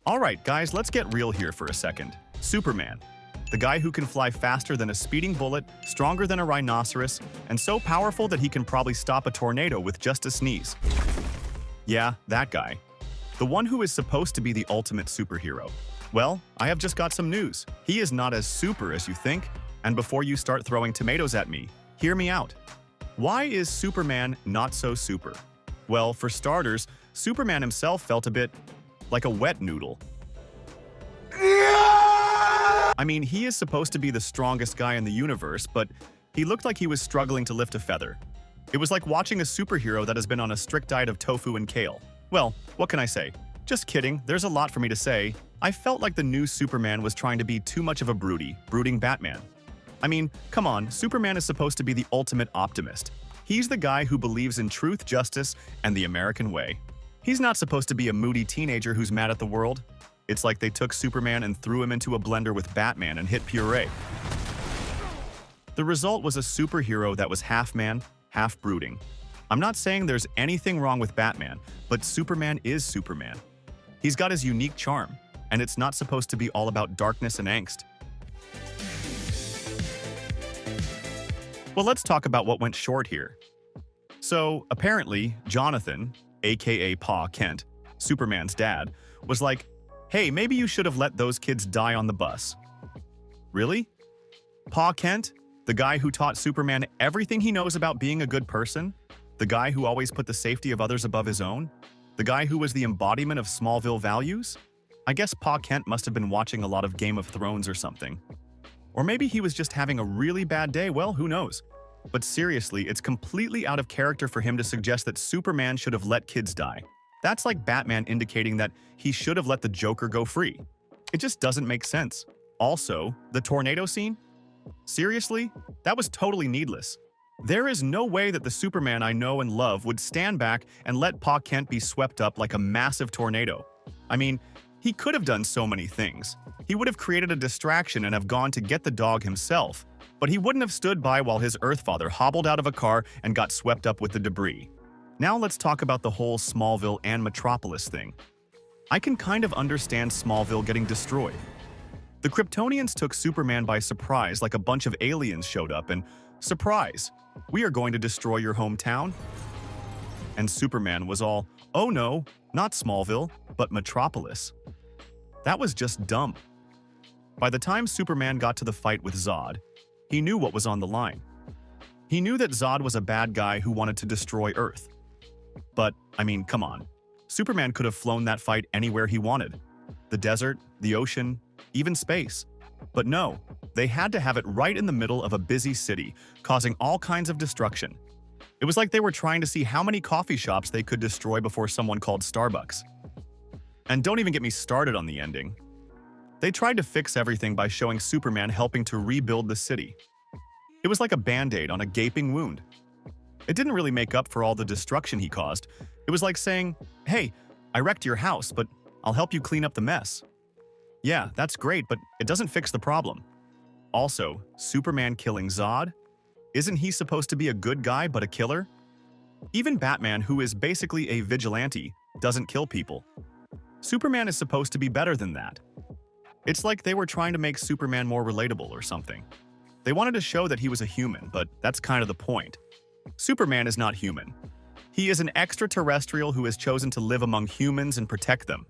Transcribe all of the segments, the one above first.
Alright guys, let's get real here for a second. Superman. The guy who can fly faster than a speeding bullet, stronger than a rhinoceros, and so powerful that he can probably stop a tornado with just a sneeze. Yeah, that guy. The one who is supposed to be the ultimate superhero. Well, I have just got some news. He is not as super as you think. And before you start throwing tomatoes at me, hear me out. Why is Superman not so super? Well, for starters, Superman himself felt a bit like a wet noodle. I mean, he is supposed to be the strongest guy in the universe, but he looked like he was struggling to lift a feather. It was like watching a superhero that has been on a strict diet of tofu and kale. Well, what can I say? Just kidding, there's a lot for me to say. I felt like the new Superman was trying to be too much of a brooding Batman. I mean, come on, Superman is supposed to be the ultimate optimist. He's the guy who believes in truth, justice, and the American way. He's not supposed to be a moody teenager who's mad at the world. It's like they took Superman and threw him into a blender with Batman and hit puree. The result was a superhero that was half man, half brooding. I'm not saying there's anything wrong with Batman, but Superman is Superman. He's got his unique charm, and it's not supposed to be all about darkness and angst. Well, let's talk about what went short here. So, apparently, Jonathan, aka Pa Kent, Superman's dad, was like, hey, maybe you should have let those kids die on the bus. Really? Pa Kent? The guy who taught Superman everything he knows about being a good person? The guy who always put the safety of others above his own? The guy who was the embodiment of Smallville values? I guess Pa Kent must have been watching a lot of Game of Thrones or something. Or maybe he was just having a really bad day, well, who knows? But seriously, it's completely out of character for him to suggest that Superman should have let kids die. That's like Batman indicating that he should have let the Joker go free. It just doesn't make sense. Also, the tornado scene? Seriously? That was totally needless. There is no way that the Superman I know and love would stand back and let Pa Kent be swept up like a massive tornado. I mean, he could have done so many things. He would have created a distraction and have gone to get the dog himself, but he wouldn't have stood by while his Earth father hobbled out of a car and got swept up with the debris. Now let's talk about the whole Smallville and Metropolis thing. I can kind of understand Smallville getting destroyed. The Kryptonians took Superman by surprise like a bunch of aliens showed up and, surprise, we are going to destroy your hometown? And Superman was all, oh no, not Smallville, but Metropolis. That was just dumb. By the time Superman got to the fight with Zod, he knew what was on the line. He knew that Zod was a bad guy who wanted to destroy Earth. But, I mean, come on. Superman could have flown that fight anywhere he wanted. The desert, the ocean, even space. But no, they had to have it right in the middle of a busy city, causing all kinds of destruction. It was like they were trying to see how many coffee shops they could destroy before someone called Starbucks. And don't even get me started on the ending. They tried to fix everything by showing Superman helping to rebuild the city. It was like a band-aid on a gaping wound. It didn't really make up for all the destruction he caused. It was like saying, hey, I wrecked your house, but I'll help you clean up the mess. Yeah, that's great, but it doesn't fix the problem. Also, Superman killing Zod? Isn't he supposed to be a good guy but a killer? Even Batman, who is basically a vigilante, doesn't kill people. Superman is supposed to be better than that. It's like they were trying to make Superman more relatable or something. They wanted to show that he was a human, but that's kind of the point. Superman is not human. He is an extraterrestrial who has chosen to live among humans and protect them.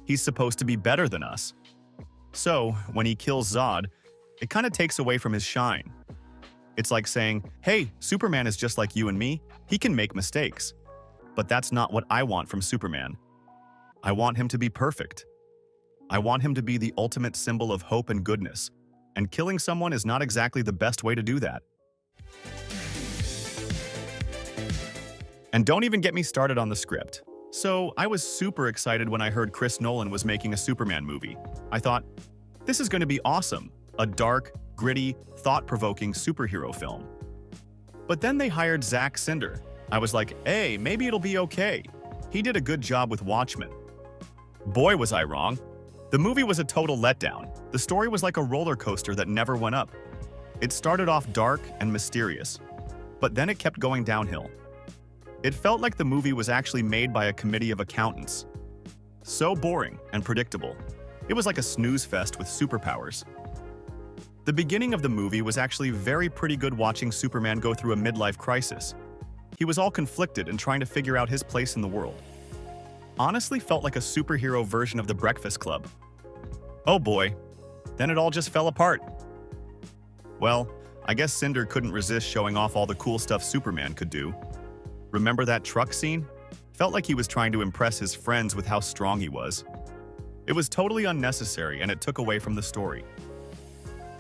He's supposed to be better than us. So, when he kills Zod, it kind of takes away from his shine. It's like saying, hey, Superman is just like you and me, he can make mistakes. But that's not what I want from Superman. I want him to be perfect. I want him to be the ultimate symbol of hope and goodness, and killing someone is not exactly the best way to do that. And don't even get me started on the script. So, I was super excited when I heard Chris Nolan was making a Superman movie. I thought, this is going to be awesome, a dark, gritty, thought-provoking superhero film. But then they hired Zack Snyder. I was like, hey, maybe it'll be okay. He did a good job with Watchmen. Boy, was I wrong. The movie was a total letdown. The story was like a roller coaster that never went up. It started off dark and mysterious, but then it kept going downhill. It felt like the movie was actually made by a committee of accountants. So boring and predictable. It was like a snooze fest with superpowers. The beginning of the movie was actually very pretty good, watching Superman go through a midlife crisis. He was all conflicted and trying to figure out his place in the world. Honestly felt like a superhero version of The Breakfast Club. Oh boy, then it all just fell apart. Well, I guess Cinder couldn't resist showing off all the cool stuff Superman could do. Remember that truck scene? Felt like he was trying to impress his friends with how strong he was. It was totally unnecessary and it took away from the story.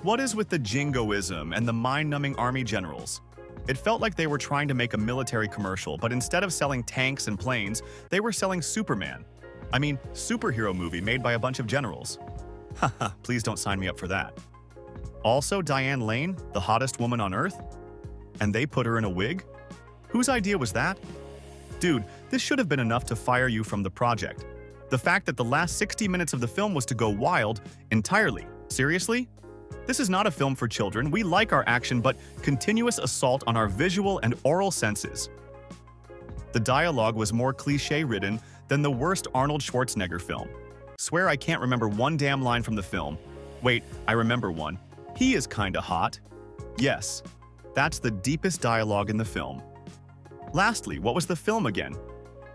What is with the jingoism and the mind-numbing army generals? It felt like they were trying to make a military commercial, but instead of selling tanks and planes, they were selling Superman. I mean, superhero movie made by a bunch of generals. Haha, please don't sign me up for that. Also, Diane Lane, the hottest woman on Earth? And they put her in a wig? Whose idea was that? Dude, this should have been enough to fire you from the project. The fact that the last 60 minutes of the film was to go wild entirely. Seriously? This is not a film for children. We like our action, but continuous assault on our visual and oral senses. The dialogue was more cliché-ridden than the worst Arnold Schwarzenegger film. Swear I can't remember one damn line from the film. Wait, I remember one. He is kinda hot. Yes, that's the deepest dialogue in the film. Lastly, what was the film again?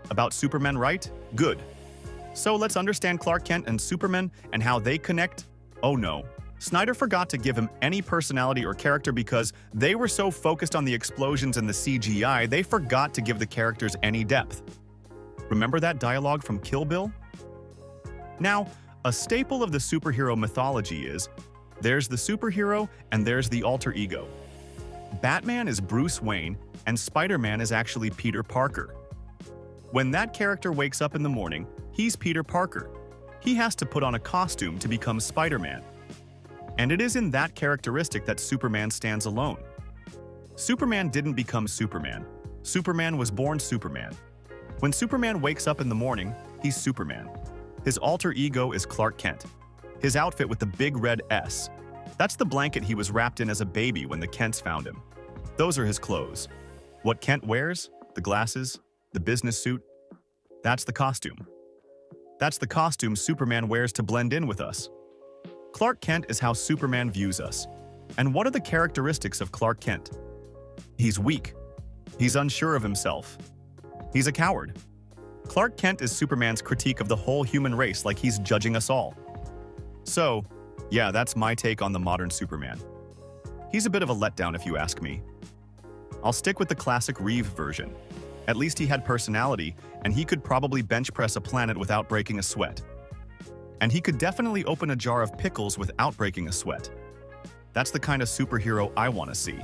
About Superman, right? Good. So let's understand Clark Kent and Superman and how they connect. Oh no. Snyder forgot to give him any personality or character because they were so focused on the explosions and the CGI, they forgot to give the characters any depth. Remember that dialogue from Kill Bill? Now, a staple of the superhero mythology is, there's the superhero and there's the alter ego. Batman is Bruce Wayne and Spider-Man is actually Peter Parker. When that character wakes up in the morning, he's Peter Parker. He has to put on a costume to become Spider-Man. And it is in that characteristic that Superman stands alone. Superman didn't become Superman. Superman was born Superman. When Superman wakes up in the morning, he's Superman. His alter ego is Clark Kent. His outfit with the big red S. That's the blanket he was wrapped in as a baby when the Kents found him. Those are his clothes. What Kent wears, the glasses, the business suit, that's the costume. That's the costume Superman wears to blend in with us. Clark Kent is how Superman views us. And what are the characteristics of Clark Kent? He's weak. He's unsure of himself. He's a coward. Clark Kent is Superman's critique of the whole human race, like he's judging us all. So, yeah, that's my take on the modern Superman. He's a bit of a letdown if you ask me. I'll stick with the classic Reeve version. At least he had personality, and he could probably bench press a planet without breaking a sweat. And he could definitely open a jar of pickles without breaking a sweat. That's the kind of superhero I want to see.